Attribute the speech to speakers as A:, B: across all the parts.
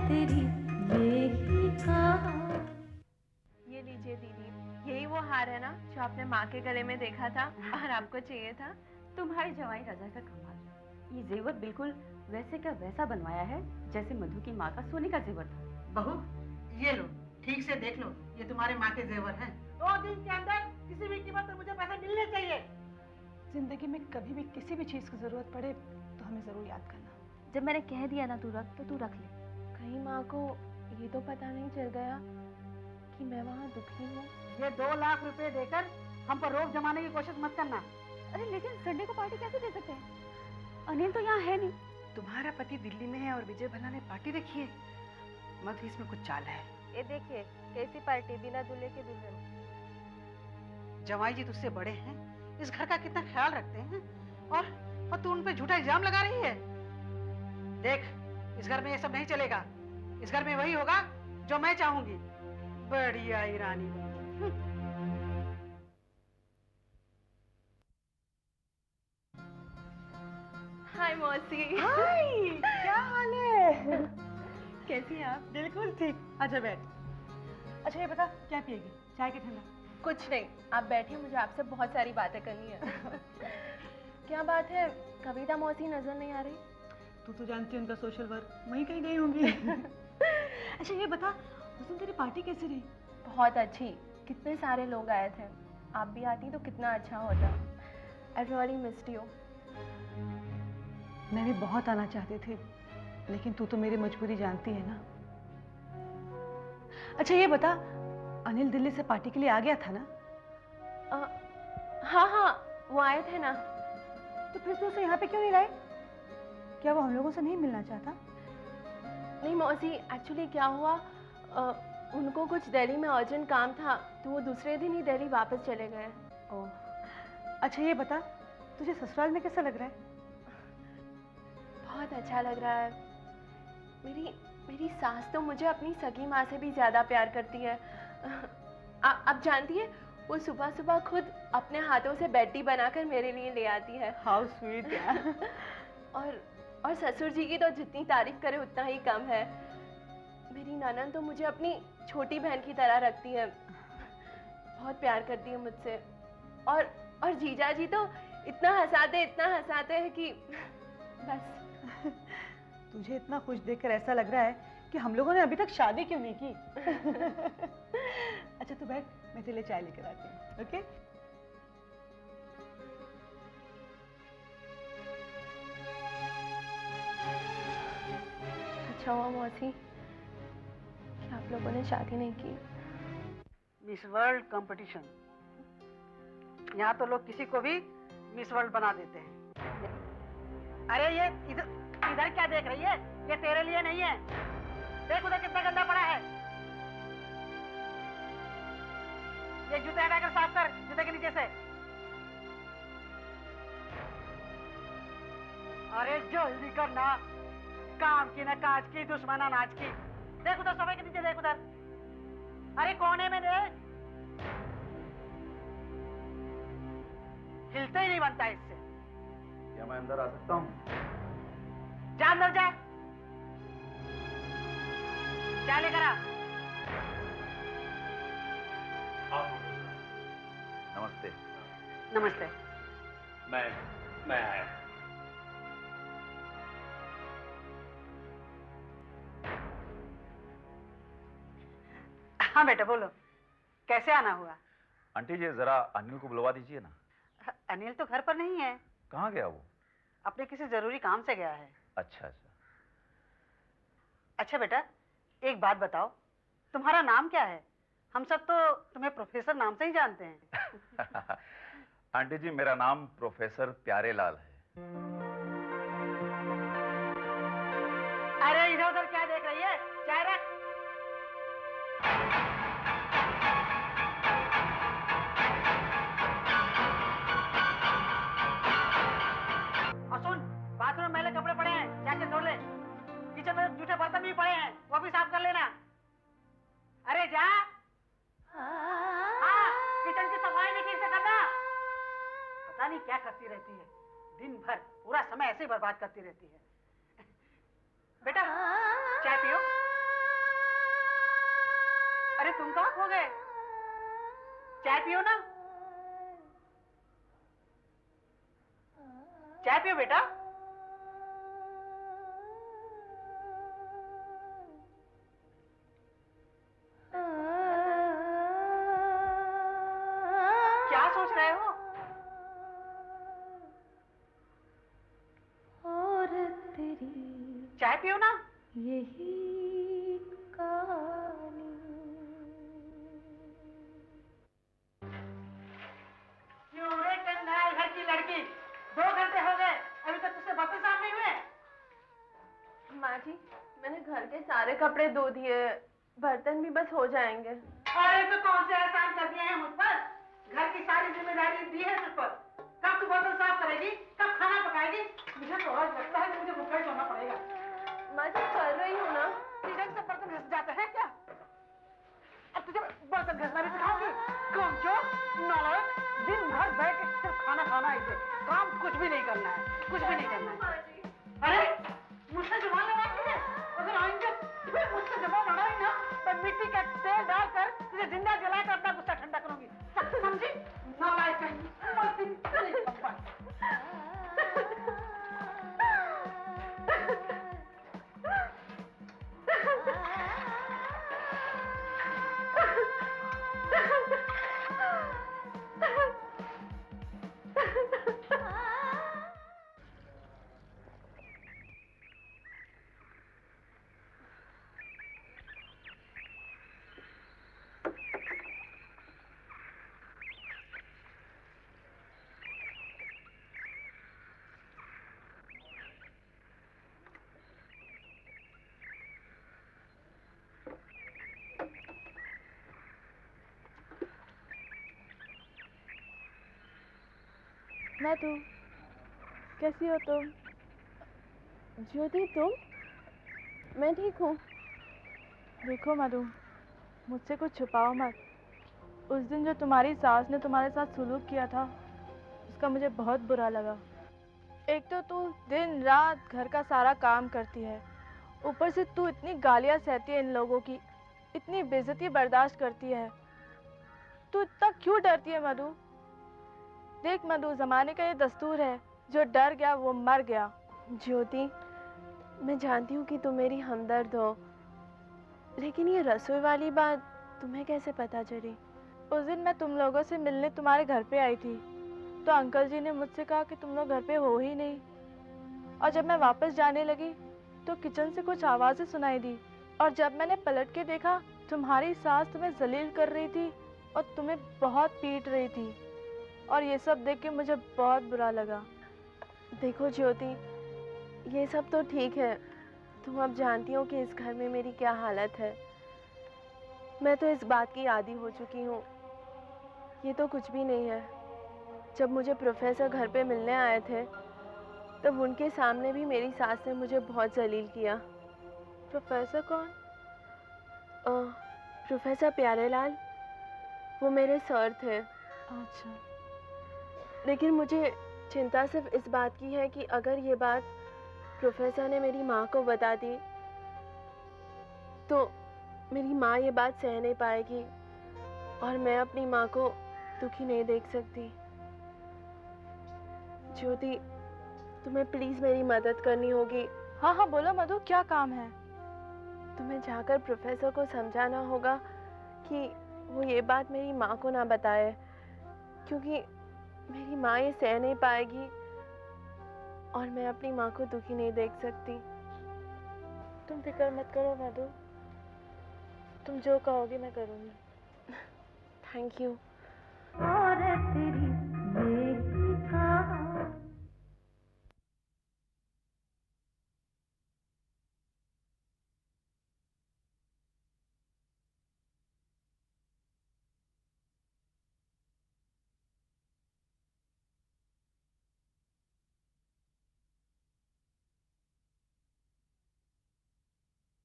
A: तेरी यही कहा।
B: ये लीजिए दीदी, यही वो हार है ना जो आपने माँ के गले में देखा था और आपको चाहिए था।
C: तुम्हारे जवाई राजा का कमाल। ये जेवर बिल्कुल वैसे का वैसा बनवाया है जैसे मधु की माँ का सोने का जेवर था।
D: बहू, ये लो, ठीक से देख लो, ये तुम्हारे माँ के जेवर हैं। 2 दिन के अंदर किसी भी कीमत पर मुझे पैसे मिलने चाहिए।
E: जिंदगी में कभी भी किसी भी चीज की जरूरत पड़े तो हमें जरूर याद करना।
B: जब मैंने कह दिया ना तू रख, तो तू रख ले। कहीं माँ को ये तो पता नहीं चल गया कि मैं वहाँ दुखी हूँ।
D: ये 2 लाख रुपए देकर हम पर रोक जमाने की कोशिश मत करना।
C: अरे लेकिन संडे को पार्टी कैसे दे सकते हैं? अनिल तो यहाँ है नहीं।
D: तुम्हारा पति दिल्ली में है और विजय भल्ला ने पार्टी रखी है। मधु, इसमें कुछ चाल है।
B: ये देखिए कैसी पार्टी, बिना दूल्हे के दुल्हन।
D: जवाई जी तुझसे बड़े हैं, इस घर का कितना ख्याल रखते हैं, और तू उन पे झूठा इल्जाम लगा रही है। देख, इस घर में ये सब नहीं चलेगा। इस घर में वही होगा जो मैं चाहूंगी। बड़ी आई रानी।
B: हाय मौसी।
D: हाय, क्या हाल है?
B: कैसी हैं आप?
D: बिल्कुल ठीक। अच्छा बैठ। अच्छा ये बता, क्या पिएगी, चाय के ठंडा?
B: कुछ नहीं, आप बैठिए, मुझे आपसे बहुत सारी बातें करनी है। क्या बात है, कविता मौसी नजर नहीं आ रही?
D: तू तो जानती है उनका सोशल वर्क, वहीं कहीं गई होंगी। अच्छा ये बता, उस दिन तेरी पार्टी कैसी रही?
B: बहुत अच्छी, कितने सारे लोग आए थे। आप भी आती तो कितना अच्छा होता। I really missed you.
D: मैं भी बहुत आना चाहती थी, लेकिन तू तो मेरी मजबूरी जानती है ना। अच्छा ये बता, अनिल दिल्ली से पार्टी के लिए आ गया था ना?
B: हाँ हाँ, वो आए थे ना।
D: तो फिर तू उसे यहाँ पे क्यों नहीं लाए? क्या वो हम लोगों से नहीं मिलना चाहता?
B: नहीं मौसी, एक्चुअली क्या हुआ, उनको कुछ दिल्ली में अर्जेंट काम था, तो वो दूसरे दिन ही दिल्ली वापस चले गए।
D: ओह, अच्छा ये बता, तुझे ससुराल में कैसा लग रहा है?
B: बहुत अच्छा लग रहा है। मेरी सास तो मुझे अपनी सगी माँ से भी ज़्यादा प्यार करती है। आप जानती है, वो सुबह सुबह खुद अपने हाथों से बेड बनाकर मेरे लिए ले आती है।
D: हाउ स्वीट यार।
B: और ससुर जी की तो जितनी तारीफ करे उतना ही कम है। मेरी ननद तो मुझे अपनी छोटी बहन की तरह रखती है, बहुत प्यार करती है मुझसे। और जीजा जी तो इतना हंसाते हैं कि बस।
D: तुझे इतना खुश देखकर ऐसा लग रहा है कि हम लोगों ने अभी तक शादी क्यों नहीं की। अच्छा तू बैठ, मैं तेरे लिए चाय लेकर आती हूँ। ओके?
B: अच्छा हुआ मौसी कि आप लोगों ने शादी नहीं की।
D: मिस वर्ल्ड कंपटीशन, यहाँ तो लोग किसी को भी मिस वर्ल्ड बना देते हैं। अरे ये इधर क्या देख रही है? ये तेरे लिए नहीं है। देख उधर कितना गंदा पड़ा है। ये जूते हटाकर साफ कर, जूते के नीचे से। अरे जल्दी करना, काम की ना काज की, दुश्मन अनाज की। देख उधर सोफे के नीचे, देख उधर। अरे कोने में देख, हिलते ही नहीं बनता इससे।
F: क्या मैं अंदर आ सकता हूँ?
D: जा अंदर जा, चाय लेकर आ।
F: नमस्ते।
D: नमस्ते।
F: मैं आया।
D: हाँ बेटा बोलो, कैसे आना हुआ?
F: आंटी जी जरा अनिल को बुलवा दीजिए ना।
D: अनिल तो घर पर नहीं है।
F: कहाँ गया वो?
D: अपने किसी जरूरी काम से गया है।
F: अच्छा अच्छा।
D: अच्छा बेटा, एक बात बताओ, तुम्हारा नाम क्या है? हम सब तो तुम्हें प्रोफेसर नाम से ही जानते हैं।
F: आंटी जी मेरा नाम प्रोफेसर प्यारेलाल है।
D: अरे इधर उधर क्या देख रही है? चाय रख। और सुन, बाथरूम में मैले कपड़े पड़े हैं, जाके धो ले। किचन में जूठे बर्तन भी पड़े हैं, वो भी साफ कर लेना। अरे जा। हाँ, किचन की सफाई भी ठीक से करना। पता नहीं क्या करती रहती है, दिन भर पूरा समय ऐसे ही बर्बाद करती रहती है। बेटा चाय पियो। अरे तुम कहाँ खो गए? चाय पियो ना, चाय पियो बेटा। क्या सोच रहे हो?
A: और तेरी
D: चाय पियो ना।
A: यही कहानी।
D: क्यों रे कन्या घर की लड़की, 2 घंटे हो गए अभी तक तुझसे बर्तन साफ नहीं हुए?
B: माँ जी, मैंने घर के सारे कपड़े धो दिए, बर्तन भी बस हो जाएंगे।
D: अरे तो कौन से एहसान कर दिए हैं मुझ पर? घर की सारी जिम्मेदारी दी है तुझ पर। कब तू बर्तन साफ करेगी, कब खाना पकाएगी? मुझे तो आज लगता है कि मुझे भूखा ही सोना पड़ेगा।
B: माँ जी, कर रही हूँ ना।
D: तेरे से बर्तन घस जाते हैं क्या? अब तुझे बर्तन घसना भी सिखाऊंगी? कामचोर, नालायक, दिन भर बैठ के सिर्फ खाना खाना ही है, काम कुछ भी नहीं करना है, कुछ भी नहीं करना है। अरे मुझसे जुबान लड़ाती है? अगर आएंगे फिर मुझसे जबान लड़ाई ना तो मिट्टी का तेल डालकर तुझे जिंदा जलाकर अपना गुस्सा ठंडा करूंगी, समझी? नालायक कहीं,
B: मैं तू कैसी हो तुम? ज्योति तुम? मैं ठीक हूँ।
E: देखो मधु, मुझसे कुछ छुपाओ मत। उस दिन जो तुम्हारी सास ने तुम्हारे साथ सुलूक किया था, उसका मुझे बहुत बुरा लगा। एक तो तू दिन रात घर का सारा काम करती है, ऊपर से तू इतनी गालियाँ सहती है इन लोगों की, इतनी बेइज्जती बर्दाश्त करती है। तू इतना क्यों डरती है मधु? देख मधु, जमाने का ये दस्तूर है, जो डर गया वो मर गया।
B: ज्योति, मैं जानती हूँ कि तुम मेरी हमदर्द हो, लेकिन ये रसोई वाली बात तुम्हें कैसे पता चली?
E: उस दिन मैं तुम लोगों से मिलने तुम्हारे घर पे आई थी, तो अंकल जी ने मुझसे कहा कि तुम लोग घर पे हो ही नहीं। और जब मैं वापस जाने लगी तो किचन से कुछ आवाज़ें सुनाई दी, और जब मैंने पलट के देखा, तुम्हारी सास तुम्हें जलील कर रही थी और तुम्हें बहुत पीट रही थी। और ये सब देख के मुझे बहुत बुरा लगा।
B: देखो ज्योति, ये सब तो ठीक है, तुम अब जानती हो कि इस घर में मेरी क्या हालत है। मैं तो इस बात की आदी हो चुकी हूँ, ये तो कुछ भी नहीं है। जब मुझे प्रोफेसर घर पे मिलने आए थे, तब उनके सामने भी मेरी सास ने मुझे बहुत जलील किया।
E: प्रोफेसर कौन?
B: प्रोफेसर प्यारेलाल, वो मेरे सर थे।
E: अच्छा।
B: लेकिन मुझे चिंता सिर्फ इस बात की है कि अगर ये बात प्रोफेसर ने मेरी माँ को बता दी, तो मेरी माँ ये बात सह नहीं पाएगी और मैं अपनी माँ को दुखी नहीं देख सकती। ज्योति, तुम्हें प्लीज मेरी मदद करनी होगी।
E: हाँ हाँ बोलो मधु, क्या काम है?
B: तुम्हें जाकर प्रोफेसर को समझाना होगा कि वो ये बात मेरी माँ को ना बताए, क्योंकि मेरी माँ ये सह नहीं पाएगी और मैं अपनी माँ को दुखी नहीं देख सकती।
E: तुम फिक्र मत करो मधु, तुम जो कहोगी मैं करूँगी।
B: Thank you.
A: और तेरी यही कहानी।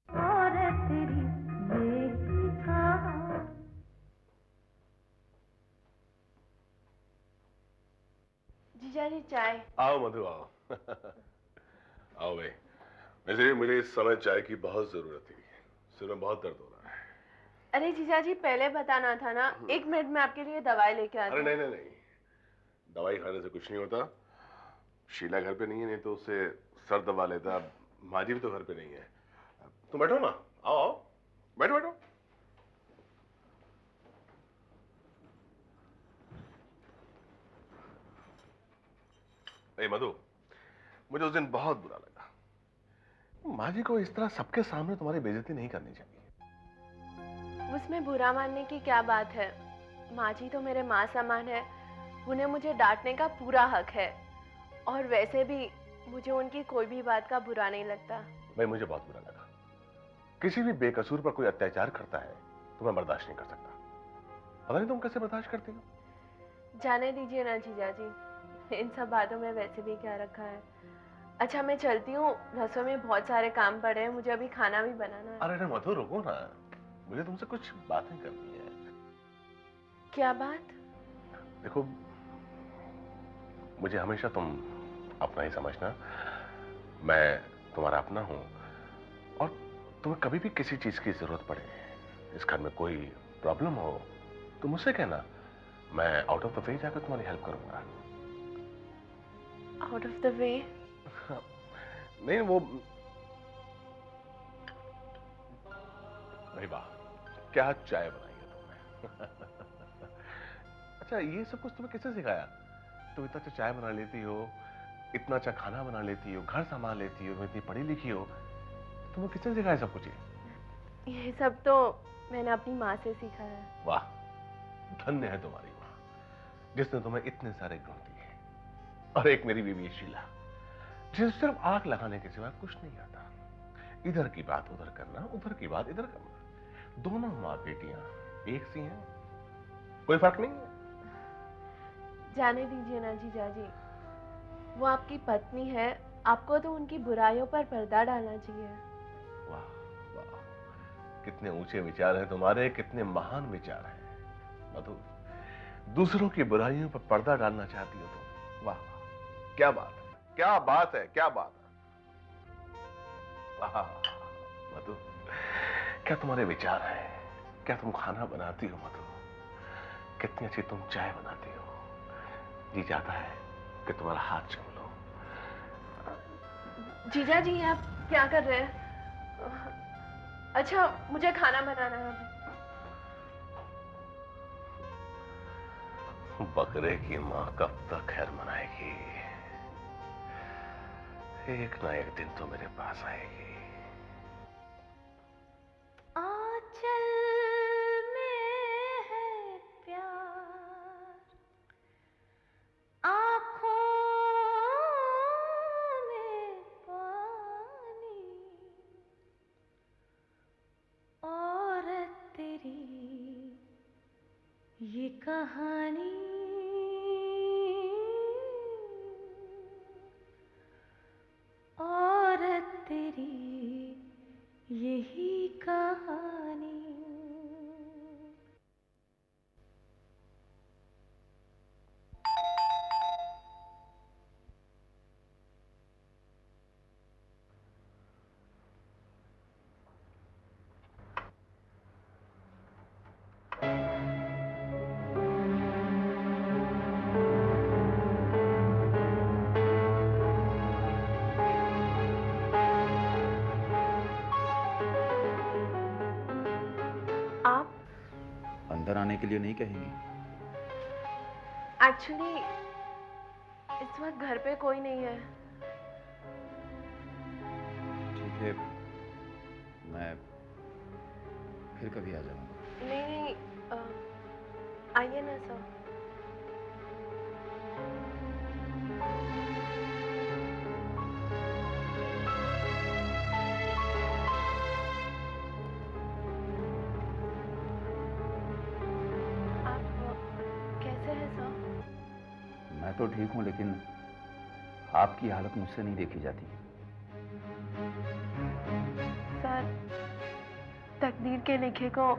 A: और तेरी यही कहानी।
B: जीजा जी चाय।
G: आओ मधु आओ। आओ भाई। वैसे मुझे इस समय चाय की बहुत जरूरत थी, सिर में बहुत दर्द हो रहा है।
B: अरे जीजा जी पहले बताना था ना। 1 मिनट में आपके लिए दवाई लेके आती
G: अरे
B: हूँ।
G: नहीं नहीं नहीं, दवाई खाने से कुछ नहीं होता। शीला घर पे नहीं है, नहीं तो उससे सर दबा लेता। माँ जी भी तो घर पे नहीं है। तुम बैठो ना, आओ आओ, बैठो बैठो। ए मधु, मुझे उस दिन बहुत बुरा लगा। माँ जी को इस तरह सबके सामने तुम्हारी बेइज्जती नहीं करनी चाहिए।
B: उसमें बुरा मानने की क्या बात है? माँ जी तो मेरे माँ समान है, उन्हें मुझे डांटने का पूरा हक है। और वैसे भी मुझे उनकी कोई भी बात का बुरा नहीं लगता।
G: भाई मुझे बहुत बुरा लगा। किसी भी बेकसूर पर कोई अत्याचार करता है तो मैं बर्दाश्त नहीं कर सकता। पता नहीं तुम कैसे बर्दाश्त करती हो।
B: जाने दीजिए ना जीजा जी, इन सब बातों में वैसे भी क्या रखा है। अच्छा मैं चलती हूँ, रसोई में बहुत सारे काम पड़े हैं, मुझे अभी खाना भी बनाना है।
G: अरे मधु रुको ना, मुझे तुमसे कुछ बातें करनी है।
B: क्या बात?
G: देखो, मुझे हमेशा तुम अपना ही समझना। मैं तुम्हारा अपना हूं और तुम्हें कभी भी किसी चीज की जरूरत पड़े, इस घर में कोई प्रॉब्लम हो तो मुझसे कहना। मैं आउट ऑफ द वे जाकर तुम्हारी हेल्प करूंगा।
B: Out of the way?
G: नहीं वो भाई वाह, क्या चाय बनाई है तुमने। अच्छा ये सब कुछ तुम्हें किसने सिखाया? तुम इतना अच्छा चाय बना लेती हो, इतना अच्छा खाना बना लेती हो, घर संभाल लेती हो, इतनी पढ़ी लिखी हो, तुम्हें किसने सिखाया सब कुछ?
B: ये सब तो मैंने अपनी माँ से सीखा है।
G: वाह, धन्य है तुम्हारी माँ जिसने तुम्हें इतने सारे गुण दिए। और एक मेरी बीवी शीला, जिसे सिर्फ आग लगाने के सिवा कुछ नहीं आता। इधर की बात उधर करना, उधर की बात इधर करना। दोनों माँ बेटियां एक सी हैं, कोई फर्क नहीं है।
B: जाने दीजिए ना जीजा जी, वो आपकी पत्नी है, आपको तो उनकी बुराइयों पर पर्दा डालना चाहिए।
G: वाह वाह, कितने ऊंचे विचार हैं तुम्हारे, कितने महान विचार हैं मधु। दूसरों की बुराइयों पर पर्दा डालना चाहती हो तुम। वाह वाह, क्या बात है, क्या बात है, क्या बात है। वाह मधु, क्या तुम्हारे विचार हैं। क्या तुम खाना बनाती हो मधु, कितनी अच्छी तुम चाय बनाती हो। जी चाहता है कि तुम्हारा हाथ चूम लो।
B: जीजा जी आप क्या कर रहे हैं? अच्छा मुझे खाना बनाना है अभी।
G: बकरे की माँ कब तक खैर मनाएगी? एक ना एक दिन तो मेरे पास आएगी।
A: आंचल में है प्यार, आँखों में पानी, और तेरी ये कहानी, और तेरी यही कहानी।
B: आप
H: अंदर आने के लिए नहीं कहेंगी?
B: एक्चुअली इस वक्त घर पे कोई नहीं है।
H: ठीक है, मैं फिर कभी आ जाऊंगा।
B: नहीं नहीं, आइए ना सर। कैसे हैं सर?
H: मैं तो ठीक हूँ, लेकिन आपकी हालत मुझसे नहीं देखी जाती।
B: सर, तकदीर के लिखे को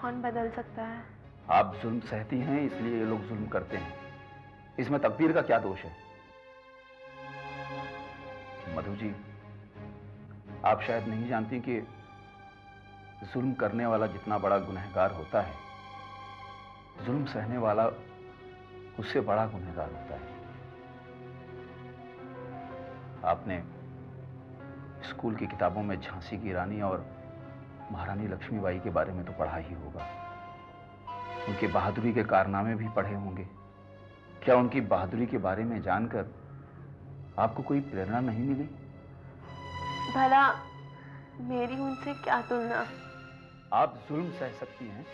B: कौन बदल सकता है?
H: आप जुल्म सहती हैं, इसलिए ये लोग जुल्म करते हैं। इसमें तकदीर का क्या दोष है? मधु जी, आप शायद नहीं जानती कि जुल्म करने वाला जितना बड़ा गुनहगार होता है, जुल्म सहने वाला उससे बड़ा गुनहगार होता है। आपने स्कूल की किताबों में झांसी की रानी और महारानी लक्ष्मीबाई के बारे में तो पढ़ा ही होगा। उनकी बहादुरी के कारनामे भी पढ़े होंगे। क्या उनकी बहादुरी के बारे में जानकर आपको कोई प्रेरणा नहीं मिली?
B: भला मेरी उनसे क्या तुलना?
H: आप जुल्म सह सकती हैं,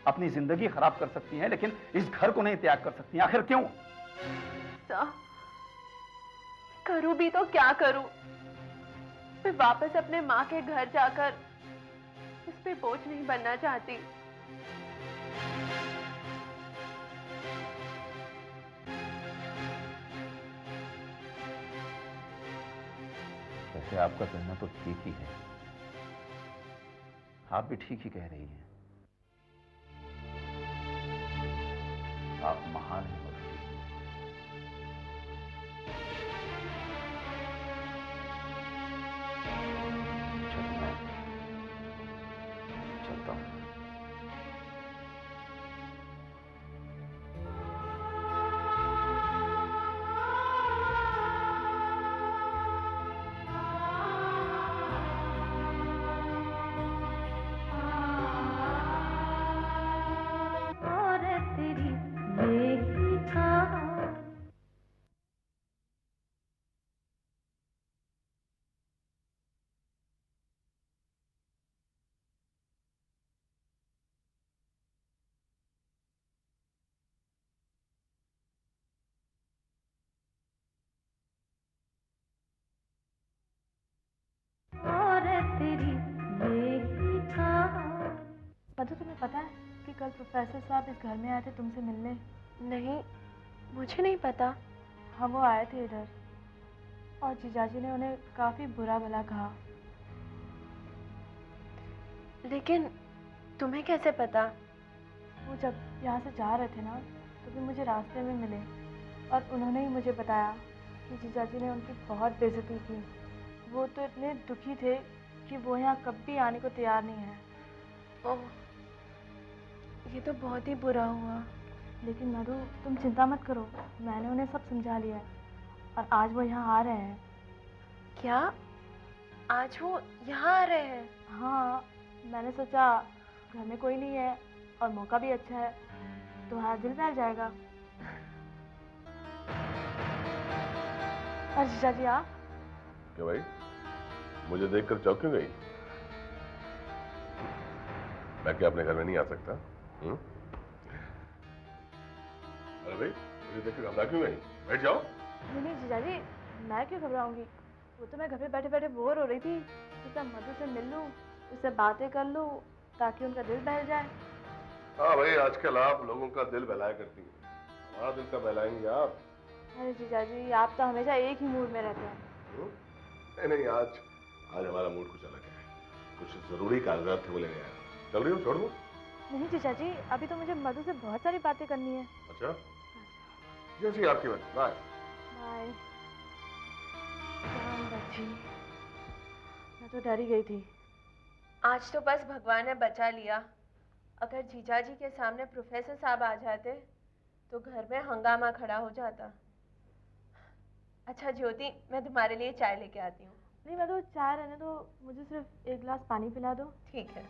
H: अपनी जिंदगी खराब कर सकती हैं, लेकिन इस घर को नहीं त्याग कर सकती। आखिर क्यों?
B: करूं भी तो क्या करूं? मैं वापस अपने माँ के घर जाकर इस पे बोझ नहीं बनना चाहती।
H: वैसे आपका कहना तो ठीक ही है, आप भी ठीक ही कह रही हैं। आप महान हैं मधु जी। चलो मैं चलता हूं।
A: और तेरी यही कहानी। और तेरी यही कहानी।
E: मधु, तुम्हें पता है कि कल प्रोफेसर साहब इस घर में आए थे तुमसे मिलने?
B: नहीं, मुझे नहीं पता।
E: हाँ, वो आए थे इधर और जीजाजी ने उन्हें काफी बुरा भला कहा।
B: लेकिन तुम्हें कैसे पता?
E: वो जब यहाँ से जा रहे थे ना, तो भी मुझे रास्ते में मिले और उन्होंने ही मुझे बताया कि जीजाजी ने उनकी बहुत बेइज्जती की। वो तो इतने दुखी थे कि वो यहाँ कभी आने को तैयार नहीं है।
B: ओह, ये तो बहुत ही बुरा हुआ।
E: लेकिन मधु, तुम चिंता मत करो, मैंने उन्हें सब समझा लिया है और आज वो यहाँ आ रहे हैं।
B: क्या? आज वो यहाँ आ रहे हैं?
E: हाँ, मैंने सोचा घर में कोई नहीं है और मौका भी अच्छा है, तुम्हारा दिल बैठ जाएगा। और जीजाजी आप?
G: क्या भाई, मुझे देखकर चौंक क्यों गई? मैं क्या अपने घर में नहीं आ सकता? अरे भाई, मुझे देखकर घबरा क्यों गई? बैठ जाओ।
E: नहीं नहीं जीजाजी, मैं क्यों घबराऊंगी? वो तो मैं घर पे बैठे बैठे बोर हो रही थी, सोचा मधु से मिल लूं, उससे बातें कर लूं ताकि उनका दिल बहल जाए।
G: हाँ भाई, आजकल आप लोगों का दिल बहलाया करती हैं। हमारा दिल का बहलाएंगे आप?
E: अरे जीजाजी, आप तो हमेशा एक ही मूड में रहते हैं।
G: नहीं नहीं, आज हमारा मूड कुछ अलग है। कुछ जरूरी कागजात थे, वो लेने आया। चल रही हो? छोड़ दूं?
E: नहीं जीजाजी, अभी तो मुझे मधु से बहुत सारी बातें करनी है।
G: अच्छा, जैसी आपकी बात। Bye
E: bye. जान बची, मैं तो डर ही गई थी।
B: आज तो बस भगवान ने बचा लिया। अगर जीजाजी के सामने प्रोफेसर साहब आ जाते तो घर में हंगामा खड़ा हो जाता। अच्छा ज्योति, मैं तुम्हारे लिए चाय लेके आती हूँ।
E: नहीं मधु, चाय रहने दो, मुझे सिर्फ एक गिलास पानी पिला दो।
B: ठीक है।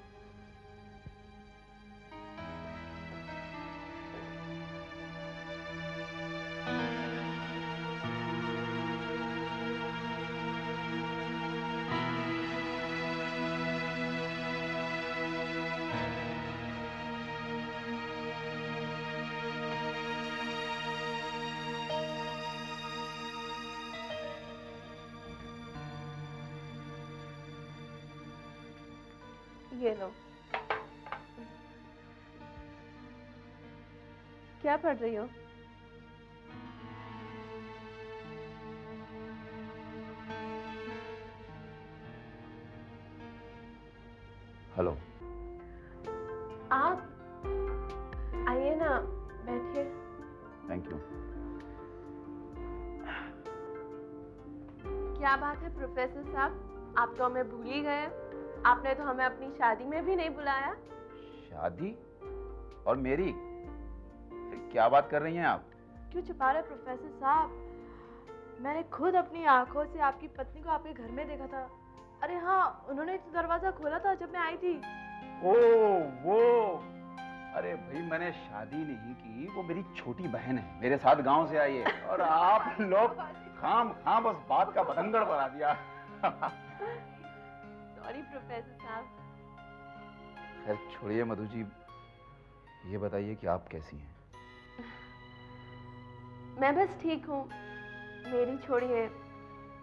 B: ये लो। क्या पढ़ रही हो?
H: हेलो।
B: आप आइए ना, बैठिए।
H: Thank you.
B: क्या बात है प्रोफेसर साहब, आप तो हमें भूल ही गए। आपने तो हमें अपनी शादी में भी नहीं बुलाया।
H: शादी? और मेरी? क्या बात कर रही हैं आप?
E: क्यों छुपा रहे प्रोफेसर साहब? मैंने खुद अपनी आंखों से आपकी पत्नी को आपके घर में देखा था। अरे हाँ, उन्होंने तो दरवाजा खोला था जब मैं आई थी।
H: ओ वो, अरे भाई मैंने शादी नहीं की, वो मेरी छोटी बहन है, मेरे साथ गांव से आई है, और आप लोग खाम बस बात का बतंगड़ बना दिया।
B: सॉरी प्रोफेसर साहब।
H: खैर छोड़िए मधु जी, ये बताइए कि आप कैसी हैं?
B: मैं बस ठीक हूँ, मेरी छोड़िए,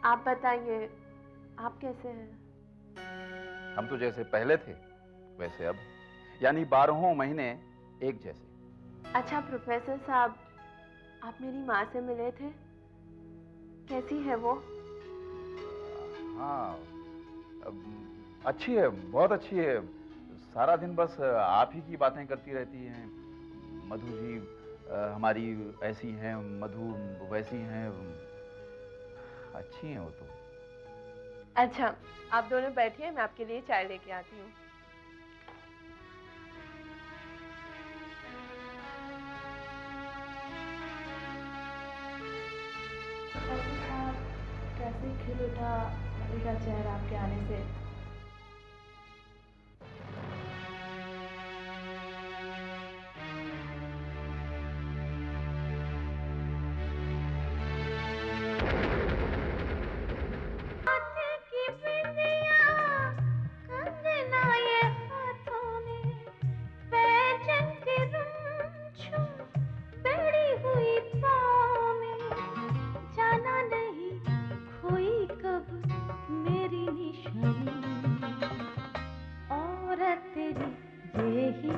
B: आप बताइए आप कैसे हैं?
H: हम तो जैसे पहले थे वैसे अब, यानी 12 महीने एक जैसे।
B: अच्छा प्रोफेसर साहब, आप मेरी माँ से मिले थे, कैसी है वो?
H: हाँ, अच्छी है, बहुत अच्छी है। सारा दिन बस आप ही की बातें करती रहती हैं। मधु जी हमारी ऐसी हैं, मधु वैसी हैं, अच्छी हैं वो तो।
B: अच्छा, आप दोनों बैठिए, मैं आपके लिए चाय लेके आती हूँ।
E: कैसे खिल उठा मधु का चेहरा आपके आने से।
A: तेरी यही